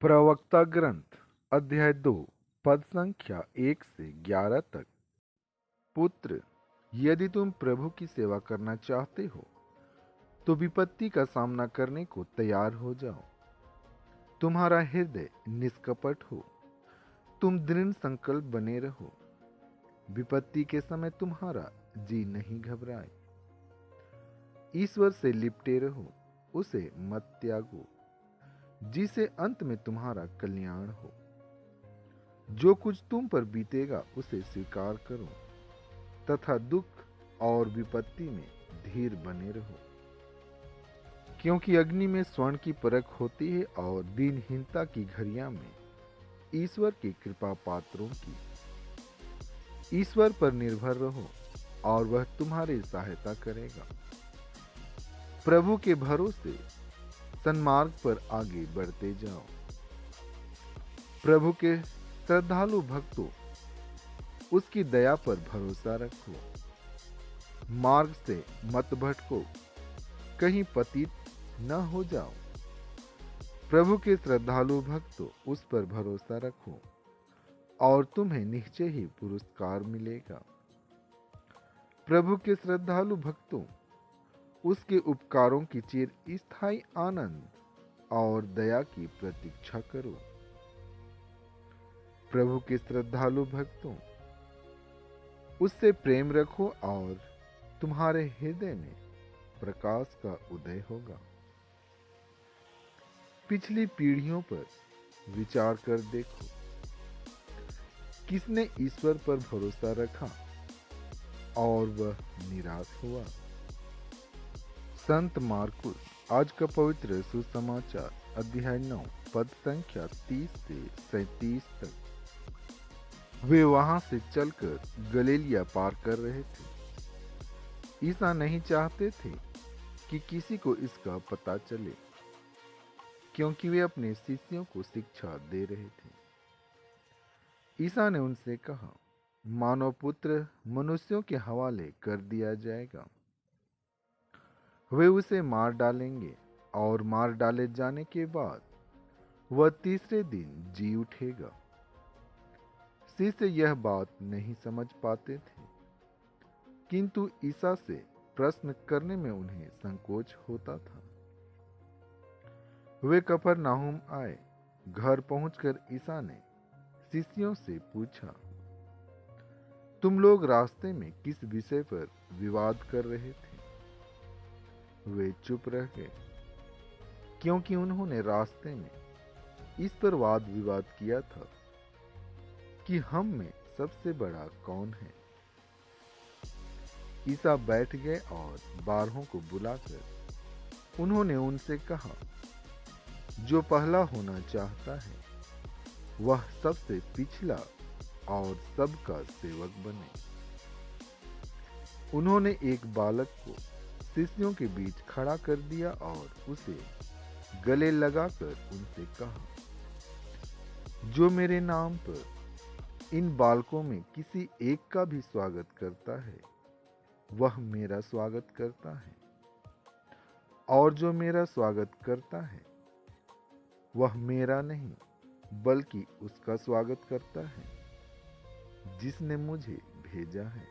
प्रवक्ता ग्रंथ अध्याय 2 पद संख्या 1 से 11 तक। पुत्र, यदि तुम प्रभु की सेवा करना चाहते हो तो विपत्ति का सामना करने को तैयार हो जाओ। तुम्हारा हृदय निष्कपट हो, तुम दृढ़ संकल्प बने रहो। विपत्ति के समय तुम्हारा जी नहीं घबराए। ईश्वर से लिपटे रहो, उसे मत त्यागो, जिसे अंत में तुम्हारा कल्याण हो। जो कुछ तुम पर बीतेगा उसे स्वीकार करो तथा दुख और विपत्ति में धीर बने रहो, क्योंकि अग्नि में स्वर्ण की परख होती है और दीनहीनता की घड़ियां में ईश्वर की कृपा पात्रों की। ईश्वर पर निर्भर रहो और वह तुम्हारी सहायता करेगा। प्रभु के भरोसे सन्मार्ग पर आगे बढ़ते जाओ। प्रभु के श्रद्धालु भक्तों, उसकी दया पर भरोसा रखो। मार्ग से मत भटको, कहीं पतित न हो जाओ। प्रभु के श्रद्धालु भक्तों, उस पर भरोसा रखो और तुम्हें निश्चय ही पुरस्कार मिलेगा। प्रभु के श्रद्धालु भक्तों, उसके उपकारों की चिर स्थायी आनंद और दया की प्रतीक्षा करो। प्रभु के श्रद्धालु भक्तों, उससे प्रेम रखो और तुम्हारे हृदय में प्रकाश का उदय होगा। पिछली पीढ़ियों पर विचार कर देखो, किसने ईश्वर पर भरोसा रखा और वह निराश हुआ। संत मार्कुस आज का पवित्र सुसमाचार अध्याय 9 पद संख्या 30 से 37 तक। वे वहां से चलकर गलीलिया पार कर रहे थे। ईसा नहीं चाहते थे कि किसी को इसका पता चले, क्योंकि वे अपने शिष्यों को शिक्षा दे रहे थे। ईसा ने उनसे कहा, मानव पुत्र मनुष्यों के हवाले कर दिया जाएगा। वे उसे मार डालेंगे और मार डाले जाने के बाद वह तीसरे दिन जी उठेगा। शिष्य यह बात नहीं समझ पाते थे, किंतु ईसा से प्रश्न करने में उन्हें संकोच होता था। वे कफरनाहुम आए। घर पहुंचकर ईसा ने शिष्यों से पूछा, तुम लोग रास्ते में किस विषय पर विवाद कर रहे थे? वे चुप रह गए, क्योंकि उन्होंने रास्ते में इस पर वाद विवाद किया था कि हम में सबसे बड़ा कौन है। ईसा बैठ गए और बारहों को बुलाकर उन्होंने उनसे कहा, जो पहला होना चाहता है वह सबसे पिछला और सबका सेवक बने। उन्होंने एक बालक को शिष्यों के बीच खड़ा कर दिया और उसे गले लगाकर उनसे कहा, जो मेरे नाम पर इन बालकों में किसी एक का भी स्वागत करता है वह मेरा स्वागत करता है, और जो मेरा स्वागत करता है वह मेरा नहीं बल्कि उसका स्वागत करता है जिसने मुझे भेजा है।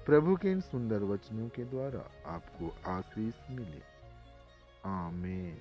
प्रभु के इन सुंदर वचनों के द्वारा आपको आशीष मिले। आमीन।